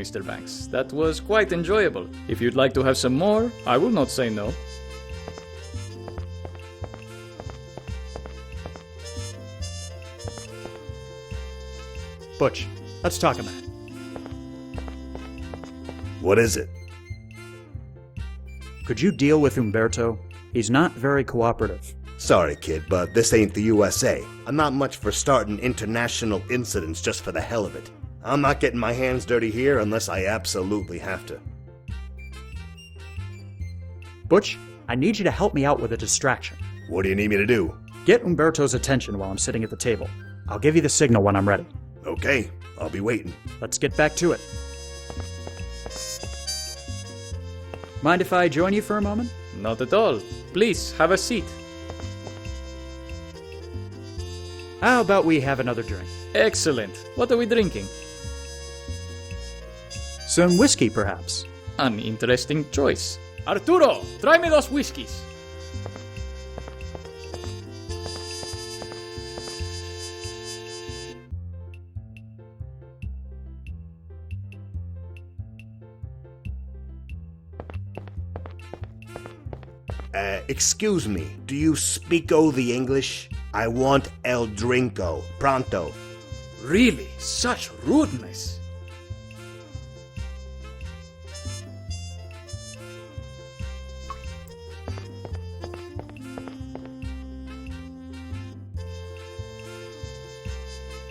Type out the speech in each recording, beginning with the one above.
Mr. Banks. That was quite enjoyable. If you'd like to have some more, I will not say no. Butch, let's talk a minute. What is it? Could you deal with Umberto? He's not very cooperative. Sorry, kid, but this ain't the USA. I'm not much for starting international incidents just for the hell of it. I'm not getting my hands dirty here unless I absolutely have to. Butch, I need you to help me out with a distraction. What do you need me to do? Get Umberto's attention while I'm sitting at the table. I'll give you the signal when I'm ready. Okay, I'll be waiting. Let's get back to it. Mind if I join you for a moment? Not at all. Please, have a seat. How about we have another drink? Excellent. What are we drinking? Some whiskey, perhaps. An interesting choice. Arturo, try me those whiskeys. Excuse me, do you speak-o the English? I want el drinko, pronto. Really? Such rudeness.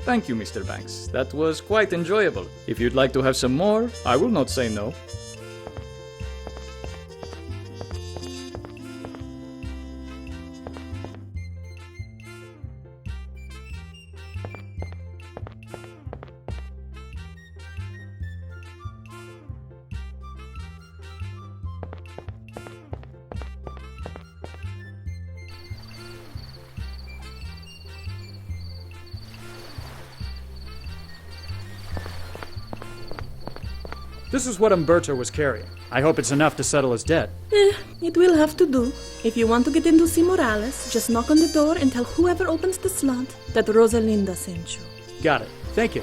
Thank you, Mr. Banks. That was quite enjoyable. If you'd like to have some more, I will not say no. This is what Umberto was carrying. I hope it's enough to settle his debt. It will have to do. If you want to get in to see Morales, just knock on the door and tell whoever opens the slot that Rosalinda sent you. Got it. Thank you.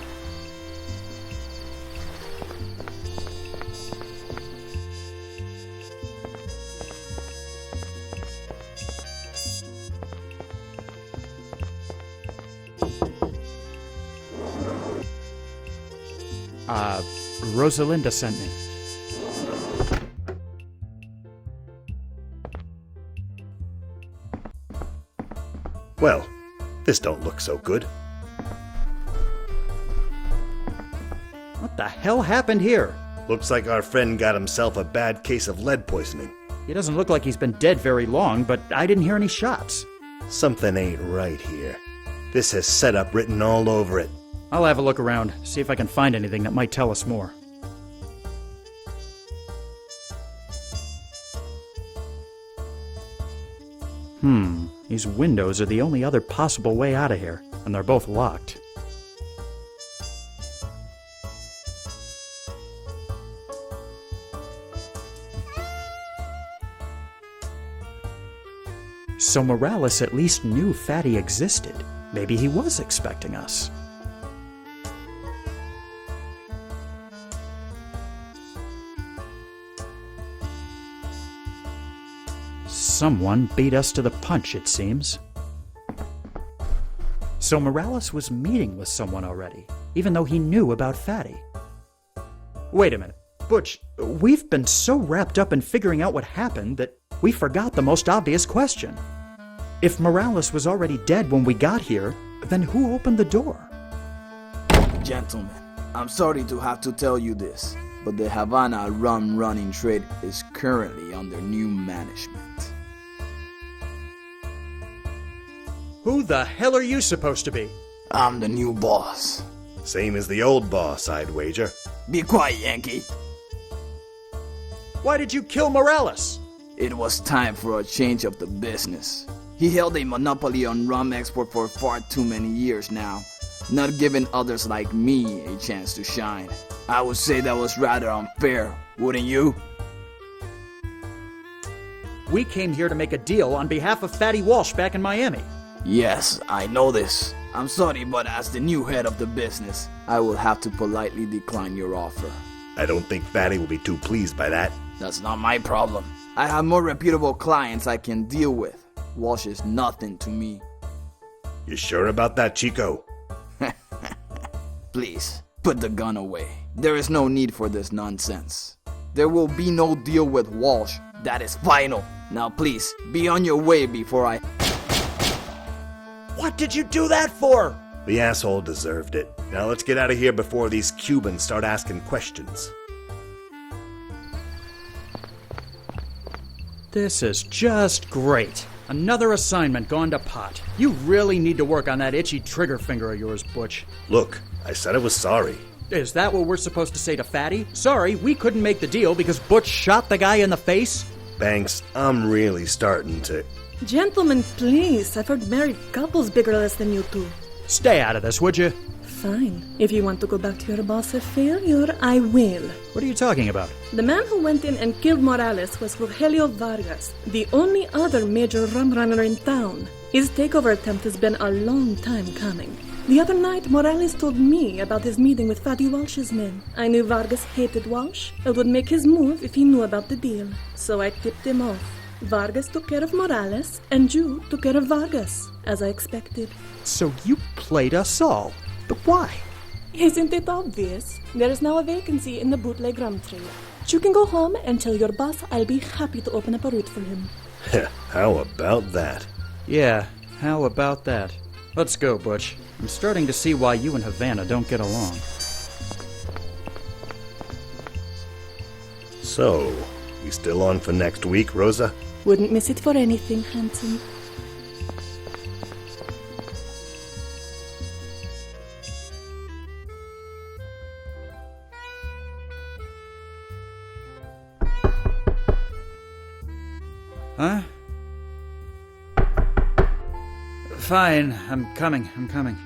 Rosalinda sent me. Well, this don't look so good. What the hell happened here? Looks like our friend got himself a bad case of lead poisoning. He doesn't look like he's been dead very long, but I didn't hear any shots. Something ain't right here. This has setup written all over it. I'll have a look around, see if I can find anything that might tell us more. These windows are the only other possible way out of here, and they're both locked. So Morales at least knew Fatty existed. Maybe he was expecting us. Someone beat us to the punch, it seems. So Morales was meeting with someone already, even though he knew about Fatty. Wait a minute. Butch, we've been so wrapped up in figuring out what happened that we forgot the most obvious question. If Morales was already dead when we got here, then who opened the door? Gentlemen, I'm sorry to have to tell you this, but the Havana rum running trade is currently under new management. Who the hell are you supposed to be? I'm the new boss. Same as the old boss, I'd wager. Be quiet, Yankee. Why did you kill Morales? It was time for a change of the business. He held a monopoly on rum export for far too many years now, not giving others like me a chance to shine. I would say that was rather unfair, wouldn't you? We came here to make a deal on behalf of Fatty Walsh back in Miami. Yes, I know this. I'm sorry, but as the new head of the business, I will have to politely decline your offer. I don't think Fatty will be too pleased by that. That's not my problem. I have more reputable clients I can deal with. Walsh is nothing to me. You sure about that, Chico? Please, put the gun away. There is no need for this nonsense. There will be no deal with Walsh. That is final. Now please, be on your way before I... What did you do that for? The asshole deserved it. Now let's get out of here before these Cubans start asking questions. This is just great. Another assignment gone to pot. You really need to work on that itchy trigger finger of yours, Butch. Look, I said I was sorry. Is that what we're supposed to say to Fatty? Sorry, we couldn't make the deal because Butch shot the guy in the face? Banks, I'm really starting to... Gentlemen, please. I've heard married couples bigger less than you two. Stay out of this, would you? Fine. If you want to go back to your boss of failure, I will. What are you talking about? The man who went in and killed Morales was Rogelio Vargas, the only other major rum runner in town. His takeover attempt has been a long time coming. The other night, Morales told me about his meeting with Fatty Walsh's men. I knew Vargas hated Walsh and would make his move if he knew about the deal. So I tipped him off. Vargas took care of Morales, and Ju took care of Vargas, as I expected. So you played us all. But why? Isn't it obvious? There is now a vacancy in the bootleg rum trade. You can go home and tell your boss I'll be happy to open up a route for him. How about that? Yeah, how about that? Let's go, Butch. I'm starting to see why you and Havana don't get along. So, we still on for next week, Rosa? Wouldn't miss it for anything, handsome. Huh? Fine, I'm coming.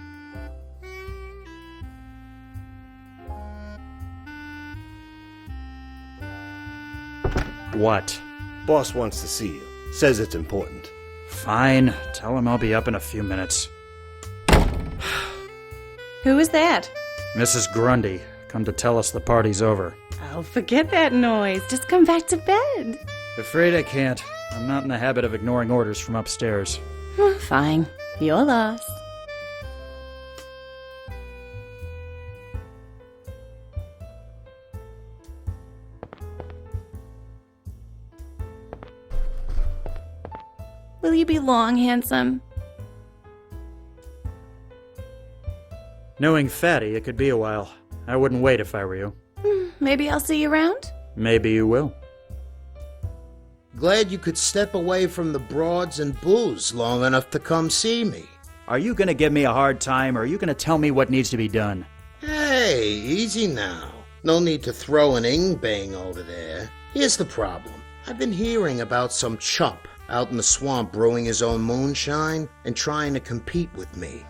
What? Boss wants to see you. Says it's important. Fine, tell him I'll be up in a few minutes. Who is that? Mrs. Grundy, come to tell us the party's over. Oh, forget that noise. Just come back to bed. Afraid I can't. I'm not in the habit of ignoring orders from upstairs. Fine. Your loss. Will you be long, handsome? Knowing Fatty, it could be a while. I wouldn't wait if I were you. Maybe I'll see you around? Maybe you will. Glad you could step away from the broads and booze long enough to come see me. Are you gonna give me a hard time, or are you gonna tell me what needs to be done? Hey, easy now. No need to throw an ing-bang over there. Here's the problem. I've been hearing about some chump out in the swamp brewing his own moonshine and trying to compete with me.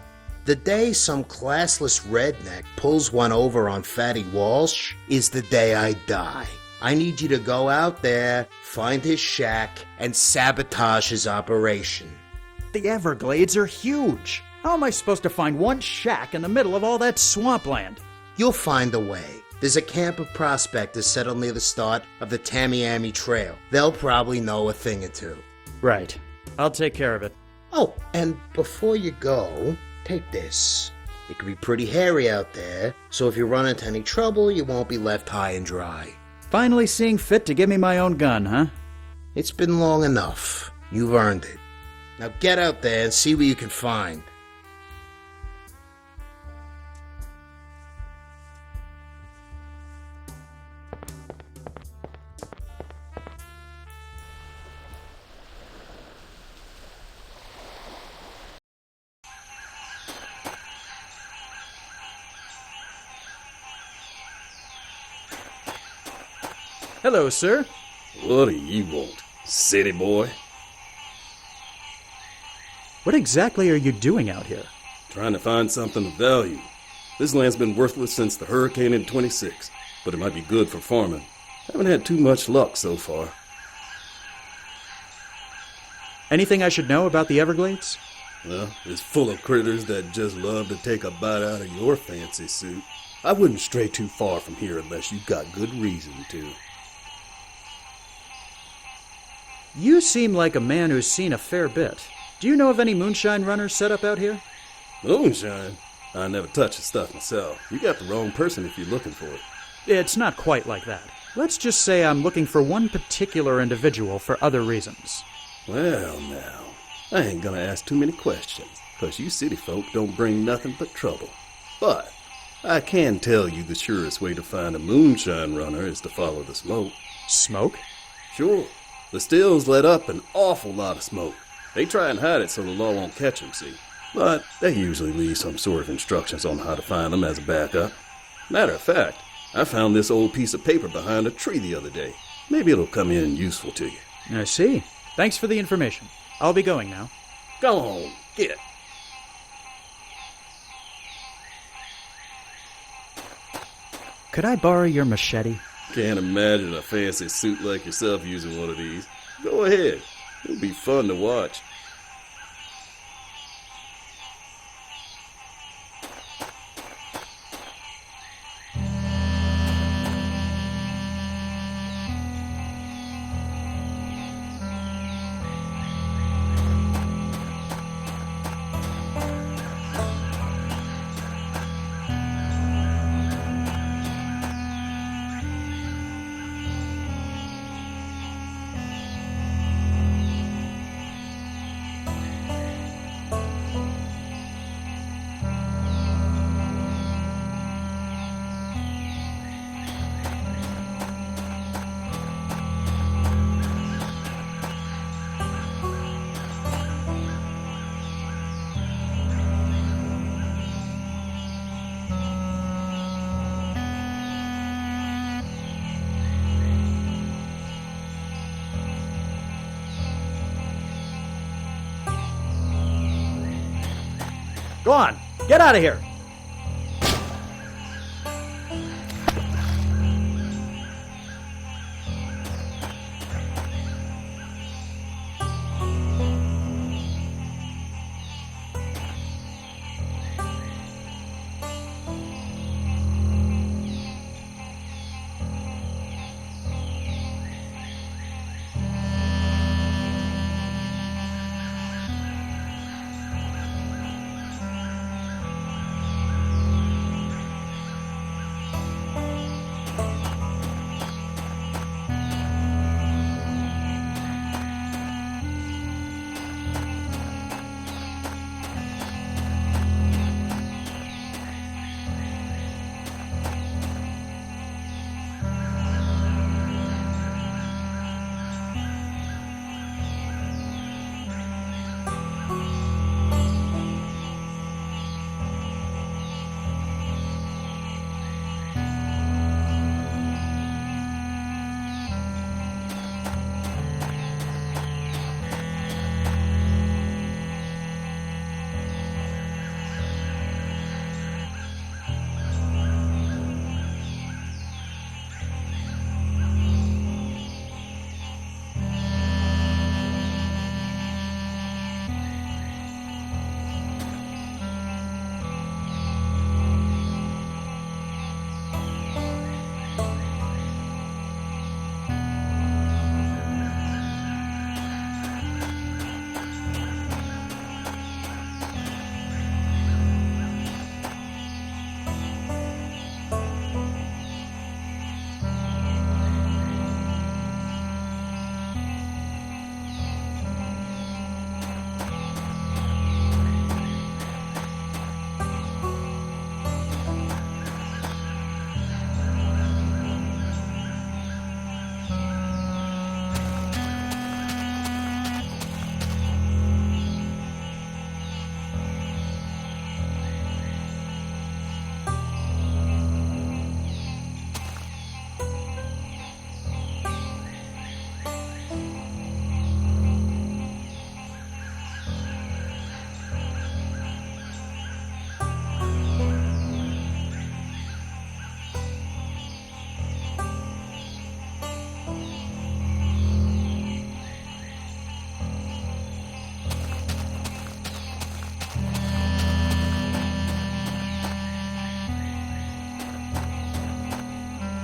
The day some classless redneck pulls one over on Fatty Walsh is the day I die. I need you to go out there, find his shack, and sabotage his operation. The Everglades are huge. How am I supposed to find one shack in the middle of all that swampland? You'll find a way. There's a camp of prospectors settled near the start of the Tamiami Trail. They'll probably know a thing or two. Right. I'll take care of it. Oh, and before you go, take this. It can be pretty hairy out there, so if you run into any trouble, you won't be left high and dry. Finally seeing fit to give me my own gun, huh? It's been long enough. You've earned it. Now get out there and see what you can find. Hello, sir. What do you want, city boy? What exactly are you doing out here? Trying to find something of value. This land's been worthless since the hurricane in '26, but it might be good for farming. Haven't had too much luck so far. Anything I should know about the Everglades? Well, it's full of critters that just love to take a bite out of your fancy suit. I wouldn't stray too far from here unless you've got good reason to. You seem like a man who's seen a fair bit. Do you know of any moonshine runners set up out here? Moonshine? I never touch the stuff myself. You got the wrong person if you're looking for it. It's not quite like that. Let's just say I'm looking for one particular individual for other reasons. Well, now, I ain't gonna ask too many questions, 'cause you city folk don't bring nothing but trouble. But I can tell you the surest way to find a moonshine runner is to follow the smoke. Smoke? Sure. The stills let up an awful lot of smoke. They try and hide it so the law won't catch them, see? But they usually leave some sort of instructions on how to find them as a backup. Matter of fact, I found this old piece of paper behind a tree the other day. Maybe it'll come in useful to you. I see. Thanks for the information. I'll be going now. Go on, get. Could I borrow your machete? Can't imagine a fancy suit like yourself using one of these. Go ahead. It'll be fun to watch. Go on, get out of here!